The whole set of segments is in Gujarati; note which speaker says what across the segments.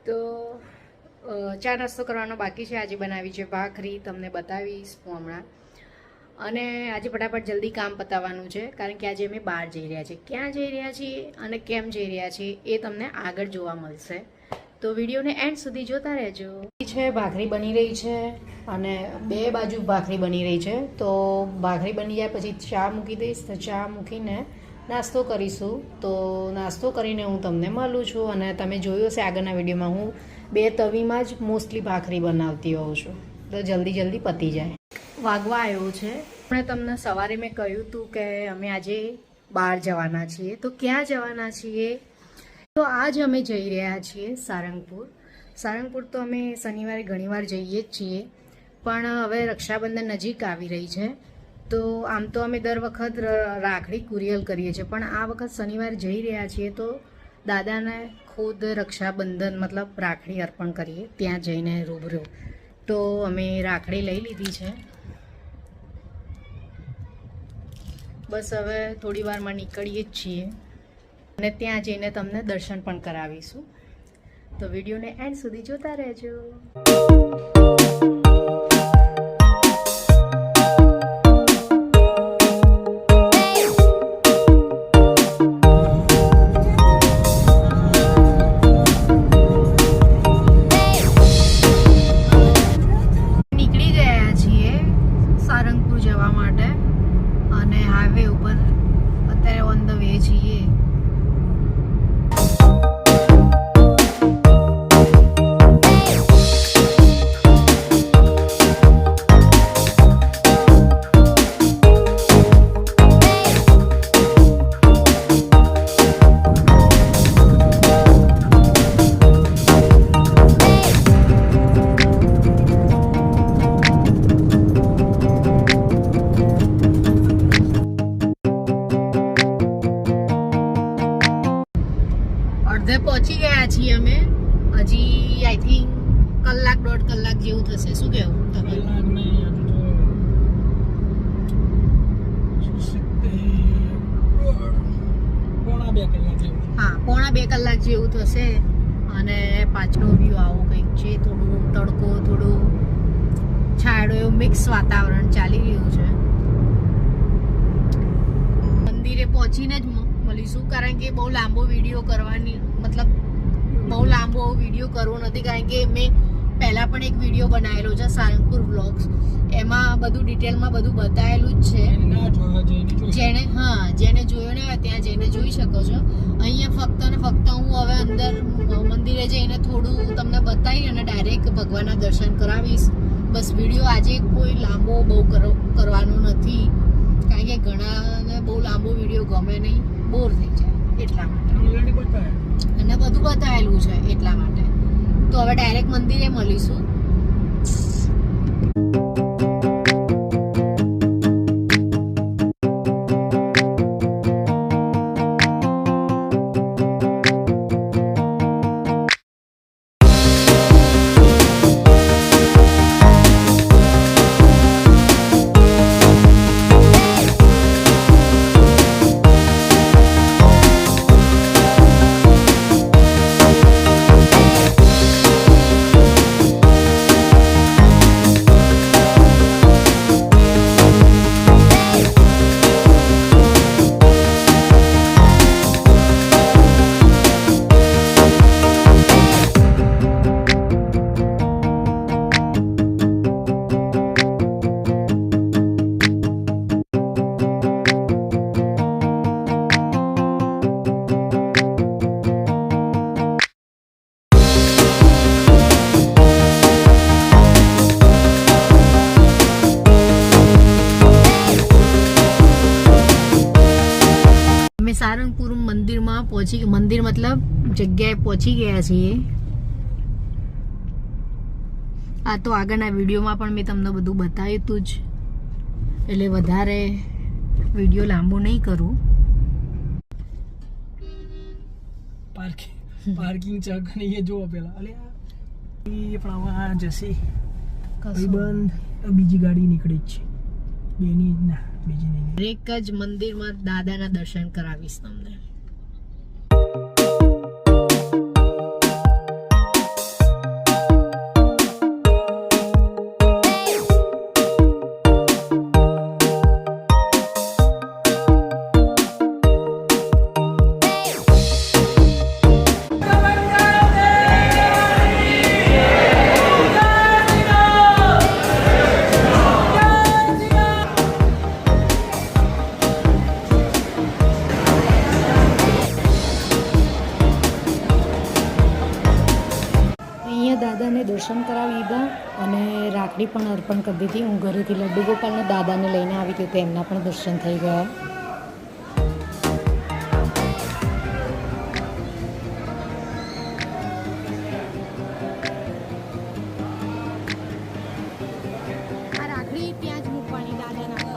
Speaker 1: તો ચા નાસ્તો કરવાનો બાકી છે. આજે બનાવી છે ભાખરી, તમને બતાવીશ હું હમણાં. અને આજે ફટાફટ જલ્દી કામ પતાવવાનું છે, કારણ કે આજે અમે બહાર જઈ રહ્યા છીએ. ક્યાં જઈ રહ્યા છીએ અને કેમ જઈ રહ્યા છીએ એ તમને આગળ જોવા મળશે, તો વિડીયોને એન્ડ સુધી જોતા રહેજો. છે ભાખરી બની રહી છે અને બે બાજુ ભાખરી બની રહી છે. તો ભાખરી બની જાય પછી ચા મૂકી દઈશ. તો ચા મૂકીને નાસ્તો કરીશું. તો નાસ્તો કરીને હું તમને મળું છું. અને તમે જોયું હશે આગળના વિડીયોમાં હું 2 તવીમાં જ મોસ્ટલી ભાખરી બનાવતી હોઉં છું, તો જલ્દી પતી જાય. વાગવા આવ્યો છે. પણ તમને સવારે મેં કહ્યું હતું કે અમે આજે બહાર જવાના છીએ. તો ક્યાં જવાના છીએ? તો આજ અમે જઈ રહ્યા છીએ સારંગપુર. સારંગપુર તો અમે શનિવારે ઘણીવાર જઈએ જ છીએ, પણ હવે રક્ષાબંધન નજીક આવી રહી છે. તો આમ તો અમે દર વખત રાખડી કુરિયર કરીએ છીએ, પણ આ વખત શનિવારે જઈ રહ્યા છીએ તો દાદાને ખુદ રક્ષાબંધન મતલબ રાખડી અર્પણ કરીએ ત્યાં જઈને રૂબરૂ. તો અમે રાખડી લઈ લીધી છે. બસ હવે થોડી વારમાં નીકળીએ જ છીએ અને ત્યાં જઈને તમને દર્શન પણ કરાવીશું. તો વિડીયોને એન્ડ સુધી જોતા રહેજો. નીકળી ગયા છીએ સારંગપુર જવા માટે અને હાઈવે ઉપર અત્યારે ઓન ધ વે છીએ. પહોંચી ગયા છીએ અમે. હજી આઈ થિંક કલાક 1.5 કલાક જેવું થશે. શું કેવું હા, પોણા 2 કલાક જેવું થશે. અને પાછળનો વ્યૂ આવો કંઈક છે. થોડું તડકો, થોડું છાંયડો એવું મિક્સ વાતાવરણ ચાલી રહ્યું છે. મંદિરે પહોંચીને જ મળીશું, કારણ કે બહુ લાંબો વિડીયો કરવાની મતલબ બહુ લાંબો વિડીયો કરવો નથી, કારણ કે મેં પહેલાં પણ એક વિડીયો બનાવેલો છે સારંગપુર વ્લોગ્સ. એમાં બધું ડિટેલમાં બધું બતાવેલું જ છે. જેને જોયો ને ત્યાં જઈને જોઈ શકો છો. અહીંયા ફક્ત ને ફક્ત હું હવે અંદર મંદિરે જઈને થોડું તમને બતાવી અને ડાયરેક્ટ ભગવાનના દર્શન કરાવીશ. બસ વિડીયો આજે કોઈ લાંબો બહુ કરવાનો નથી, કારણ કે ઘણાને બહુ લાંબો વિડીયો ગમે નહીં, બોર થઈ જાય એટલા માટે. અને બધું બતાવેલું છે એટલા માટે. તો હવે ડાયરેક્ટ મંદિરે મળીશું. સારંગપુર મંદિર મતલબ જગ્યાએ પહોંચી ગયા છીએ. આ તો આગળના વિડીયોમાં પણ મેં તમને બધું બતાવ્યું હતું જ, એટલે વધારે વિડીયો લાંબો નહીં કરું.
Speaker 2: પાર્કિંગ ચક નહીં જો પેલા અલે એ પણ આ જશે બંધ. બીજી ગાડી નીકળી જ છે, બેની જ ના બીજી નહીં.
Speaker 1: એક જ મંદિરમાં દાદાના દર્શન કરાવીશ તમને. અહીંયા દાદાને દર્શન કરાવી દીધા અને રાખડી પણ અર્પણ કરી દીધી. હું ઘરેથી લડ્ડુ ગોપાલને દાદાને લઈને આવી હતી તો એમના પણ દર્શન થઈ ગયા. આ રાખડી ત્યાં જ મૂકવાની દાદાના પર.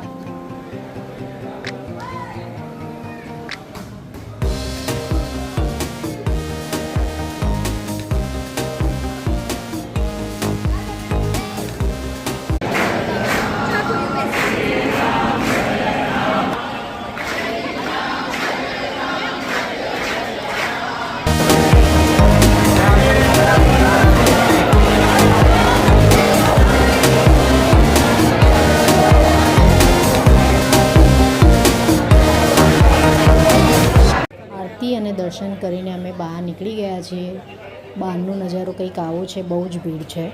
Speaker 1: આરતી અને દર્શન કરીને અમે બહાર નીકળી ગયા છીએ. બહારનો નજારો કંઈક આવો છે, બહુ જ ભીડ છે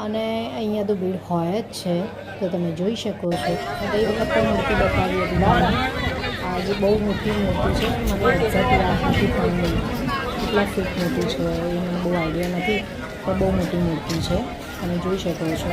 Speaker 1: અને અહીંયા તો ભીડ હોય જ છે. તો તમે જોઈ શકો છો. ગઈ વખત પણ મૂર્તિ બતાવી હતી બહાર. આજે બહુ મોટી મૂર્તિ છે. મને એક્ઝેક્ટ યાદ નથી પણ કેટલા ફીટ મોટી છે એ મને બહુ આઈડિયા નથી, પણ બહુ મોટી મૂર્તિ છે. તમે જોઈ શકો છો.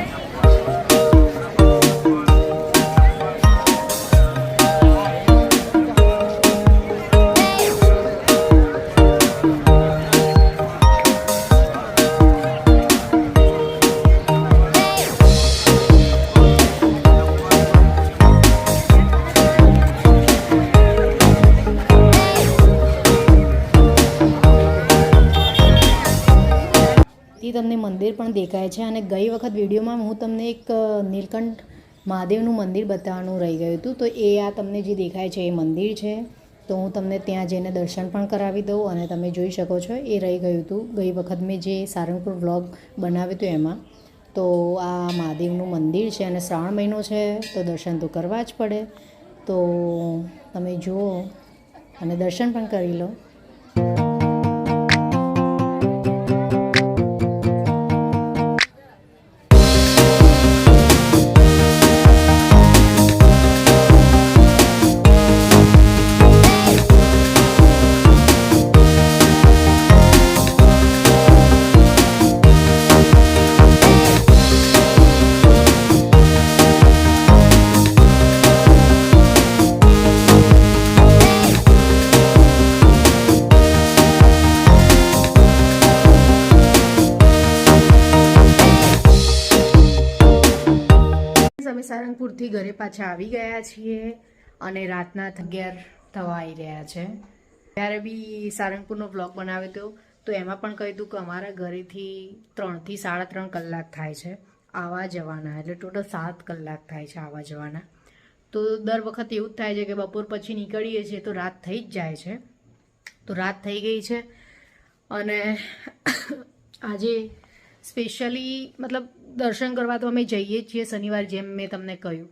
Speaker 1: તમને મંદિર પણ દેખાય છે અને ગઈ વખત વિડીયોમાં હું તમને એક નીલકંઠ મહાદેવનું મંદિર બતાવવાનું રહી ગયું હતું. તો એ આ તમને જે દેખાય છે એ મંદિર છે. તો હું તમને ત્યાં જઈને દર્શન પણ કરાવી દઉં અને તમે જોઈ શકો છો એ રહી ગયું હતું ગઈ વખત મેં જે સારંગપુર વ્લોગ બનાવ્યું હતું એમાં. તો આ મહાદેવનું મંદિર છે અને શ્રાવણ મહિનો છે તો દર્શન તો કરવા જ પડે. તો તમે જુઓ અને દર્શન પણ કરી લો. અમે સારંગપુરથી ઘરે પાછા આવી ગયા છીએ અને રાતના 11 થવા આવી રહ્યા છે. ત્યારે બી સારંગપુરનો બ્લોગ બનાવ્યો હતો તો એમાં પણ કહ્યું હતું કે અમારા ઘરેથી 3 થી 3.5 કલાક થાય છે આવવા જવાના, એટલે ટોટલ 7 કલાક થાય છે આવવા જવાના. તો દર વખત એવું જ થાય છે કે બપોર પછી નીકળીએ છીએ તો રાત થઈ જ જાય છે. તો રાત થઈ ગઈ છે અને આજે સ્પેશિયલી મતલબ દર્શન કરવા તો અમે જઈએ છીએ શનિવાર, જેમ મેં તમને કહ્યું.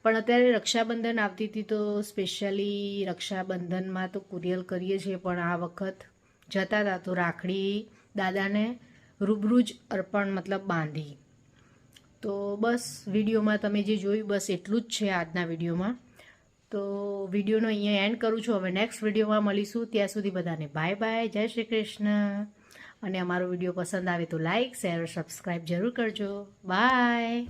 Speaker 1: પણ અત્યારે રક્ષાબંધન આવતી હતી તો સ્પેશિયલી રક્ષાબંધનમાં તો કુરિયર કરીએ છીએ, પણ આ વખત જતા હતા તો રાખડી દાદાને રૂબરૂ જ અર્પણ મતલબ બાંધી. તો બસ વિડીયોમાં તમે જે જોયું બસ એટલું જ છે આજના વિડીયોમાં. તો વિડીયોનો અહીંયા એન્ડ કરું છું. હવે નેક્સ્ટ વિડીયોમાં મળીશું. ત્યાં સુધી બધાને બાય બાય, જય શ્રી કૃષ્ણ. અને અમારો વિડીયો પસંદ આવે તો લાઇક, શેર, સબસ્ક્રાઈબ જરૂર કરજો. Bye.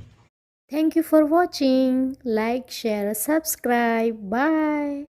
Speaker 1: Thank you for watching. Like, share, subscribe. By.